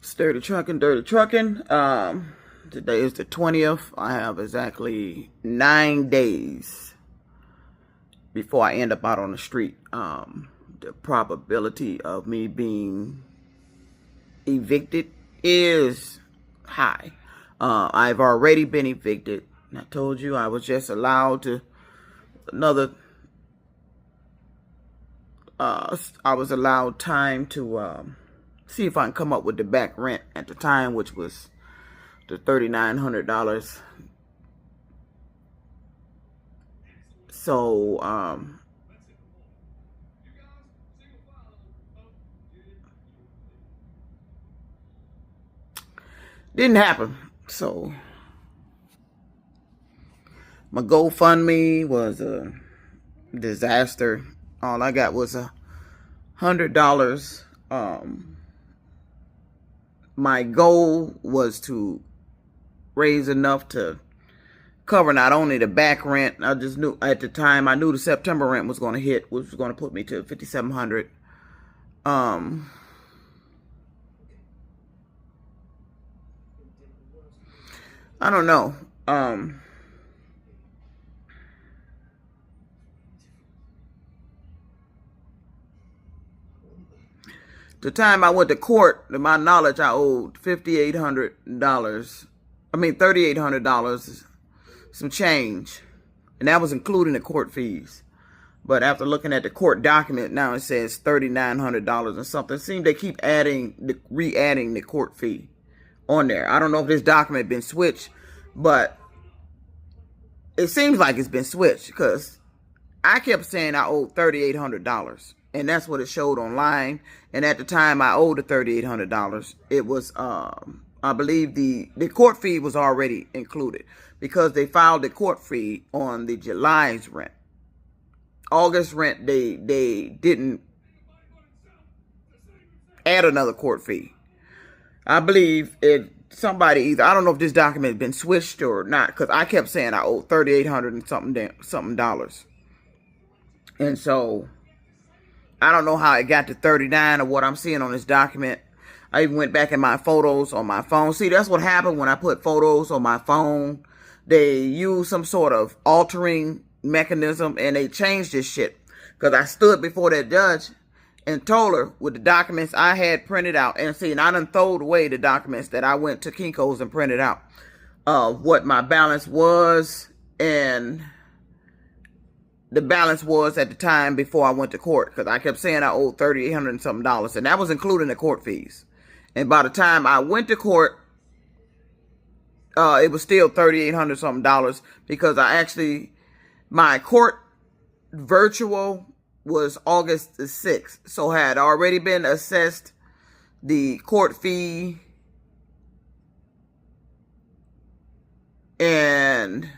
Dirty trucking. Today is the 20th. I have exactly 9 days before I end up out on the street. The probability of me being evicted is high. I've already been evicted. I told you I was just allowed to I was allowed time to see if I can come up with the back rent at the time, which was the $3,900. So didn't happen. So my GoFundMe was a disaster. All I got was $100. My goal was to raise enough to cover not only the back rent. I just knew at the time, I knew the September rent was going to hit, which was going to put me to $5,700. I don't know. The time I went to court, to my knowledge, I owed $5,800. I mean, $3,800, some change. And that was including the court fees. But after looking at the court document, now it says $3,900 and something. It seems they keep re-adding the court fee on there. I don't know if this document been switched, but it seems like it's been switched because I kept saying I owed $3,800. And that's what it showed online. And at the time I owed the $3,800, it was, I believe the court fee was already included because they filed the court fee on the July's rent. August rent, they didn't add another court fee. I believe somebody either, I don't know if this document has been switched or not, because I kept saying I owed $3,800 and something dollars. And so I don't know how it got to 39 or what I'm seeing on this document. I even went back in my photos on my phone. See, that's what happened when I put photos on my phone. They use some sort of altering mechanism and they changed this shit. Because I stood before that judge and told her with the documents I had printed out. And see, and I done throwed away the documents that I went to Kinko's and printed out. What my balance was and the balance was at the time before I went to court, because I kept saying I owed $3,800 and something dollars, and that was including the court fees. And by the time I went to court, it was still $3,800 something dollars, because my court virtual was August the 6th, so I had already been assessed the court fee, and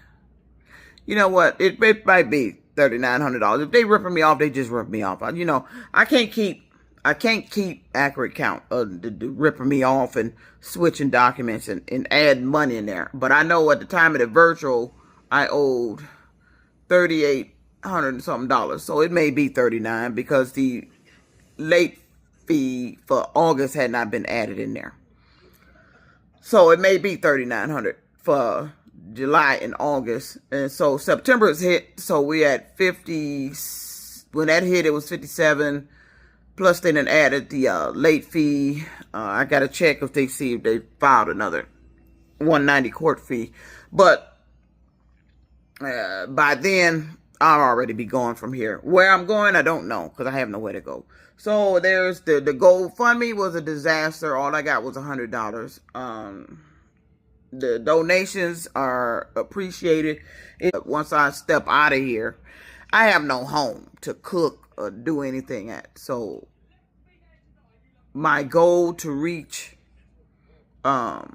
you know what, it might be $3,900. If they ripping me off, they just rip me off. You know, I can't keep accurate count of the ripping me off and switching documents and add money in there. But I know at the time of the virtual, I owed $3,800 and something dollars. So it may be 39 because the late fee for August had not been added in there. So it may be $3,900 for July and August. And so September is hit, so we at 50. When that hit, it was 57. Plus they done added the late fee. I gotta check if they filed another $190 court fee. But by then I'll already be going from here. Where I'm going, I don't know, because I have nowhere to go. So there's the GoFundMe was a disaster. All I got was $100. The donations are appreciated. Once I step out of here, I have no home to cook or do anything at. So my goal to reach enough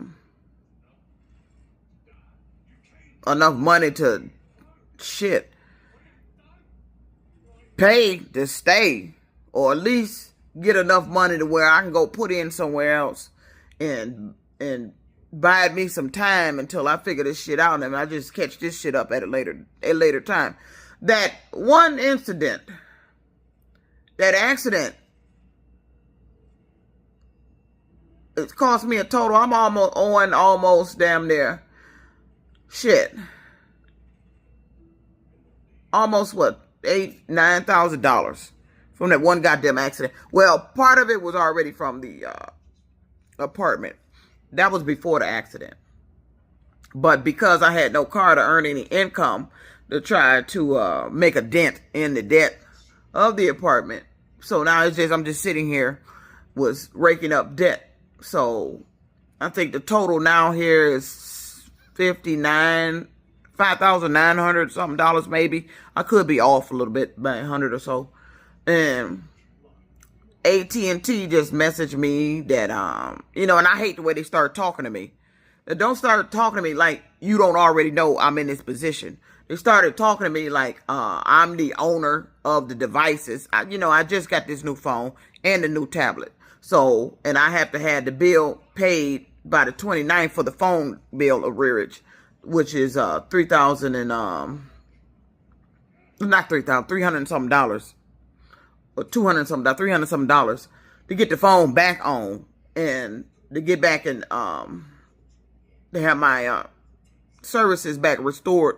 money to pay to stay, or at least get enough money to where I can go put in somewhere else and buy me some time until I figure this shit out, and I just catch this shit up at a later time. That one incident, that accident it cost me a total. I'm almost owing almost damn near shit. Almost what, $9,000 from that one goddamn accident. Well, part of it was already from the apartment. That was before the accident. But because I had no car to earn any income to try to make a dent in the debt of the apartment, so now it's just I'm just sitting here was raking up debt. So I think the total now here is $5,900 something dollars maybe. I could be off a little bit by 100 or so. And AT&T just messaged me that and I hate the way they start talking to me. They don't start talking to me like you don't already know I'm in this position. They started talking to me like I'm the owner of the devices. I just got this new phone and a new tablet. So, and I have to have the bill paid by the 29th for the phone bill arrearage, which is $300 and something dollars, or $200 something, $300 something dollars to get the phone back on and to get back and to have my services back restored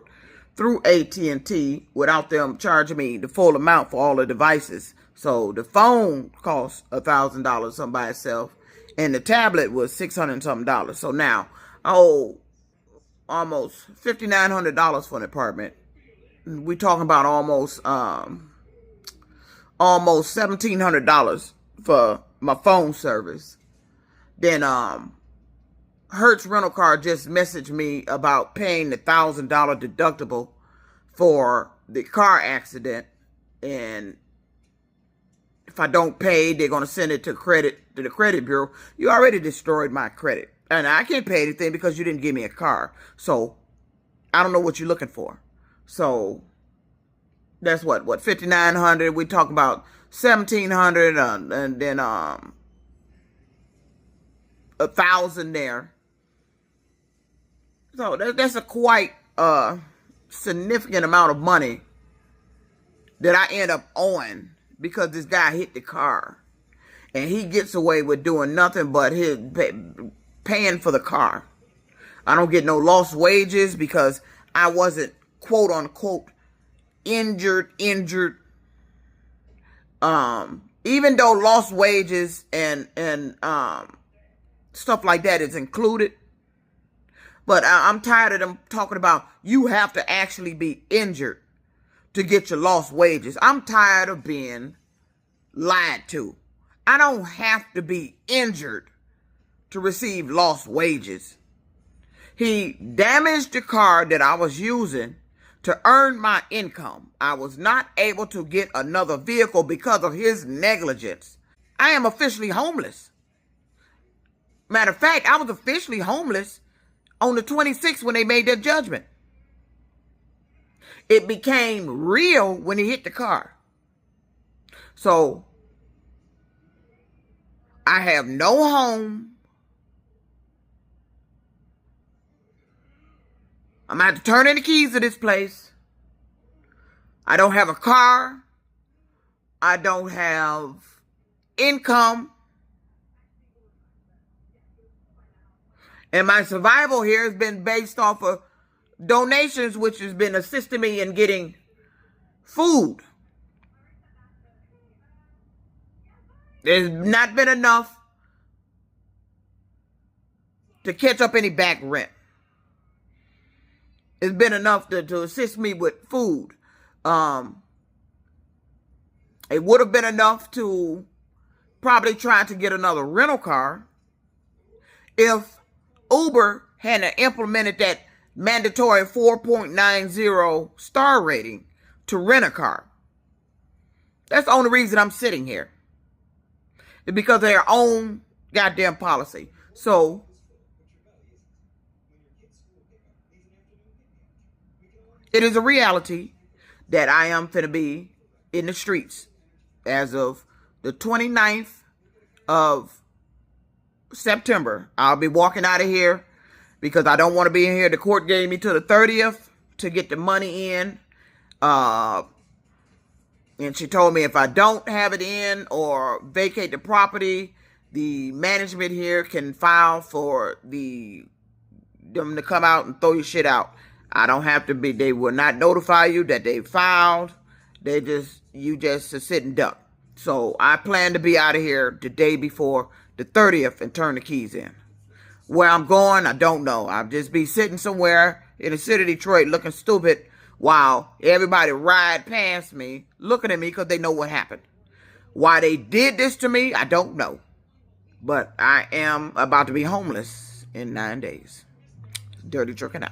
through AT&T without them charging me the full amount for all the devices. So the phone cost $1,000 something by itself, and the tablet was $600 something dollars. So now I owe almost $5,900 for an apartment. We talking about almost $1,700 for my phone service. Then Hertz Rental Car just messaged me about paying the $1,000 deductible for the car accident, and if I don't pay, they're going to send it to the credit bureau. You already destroyed my credit, and I can't pay anything because you didn't give me a car. So I don't know what you're looking for. So that's what $5,900. We talk about $1,700, and then $1,000 there. So that's a quite significant amount of money that I end up owing because this guy hit the car, and he gets away with doing nothing but his paying for the car. I don't get no lost wages because I wasn't quote unquote injured. Even though lost wages and stuff like that is included. But I'm tired of them talking about you have to actually be injured to get your lost wages. I'm tired of being lied to. I don't have to be injured to receive lost wages. He damaged the car that I was using to earn my income. I was not able to get another vehicle because of his negligence. I am officially homeless. Matter of fact, I was officially homeless on the 26th when they made their judgment. It became real when he hit the car. So I have no home. I'm going to have to turn in the keys to this place. I don't have a car. I don't have income. And my survival here has been based off of donations, which has been assisting me in getting food. There's not been enough to catch up any back rent. It's been enough to assist me with food. It would have been enough to probably try to get another rental car if Uber hadn't implemented that mandatory 4.90 star rating to rent a car. That's the only reason I'm sitting here. It's because of their own goddamn policy. So it is a reality that I am finna be in the streets as of the 29th of September. I'll be walking out of here because I don't want to be in here. The court gave me to the 30th to get the money in. And she told me if I don't have it in or vacate the property, The management here can file for them to come out and throw your shit out. I don't have to be. They will not notify you that they filed. You just sit and duck. So I plan to be out of here the day before the 30th and turn the keys in. Where I'm going, I don't know. I'll just be sitting somewhere in the city of Detroit looking stupid while everybody ride past me looking at me because they know what happened. Why they did this to me, I don't know. But I am about to be homeless in 9 days. Dirty Trucking out.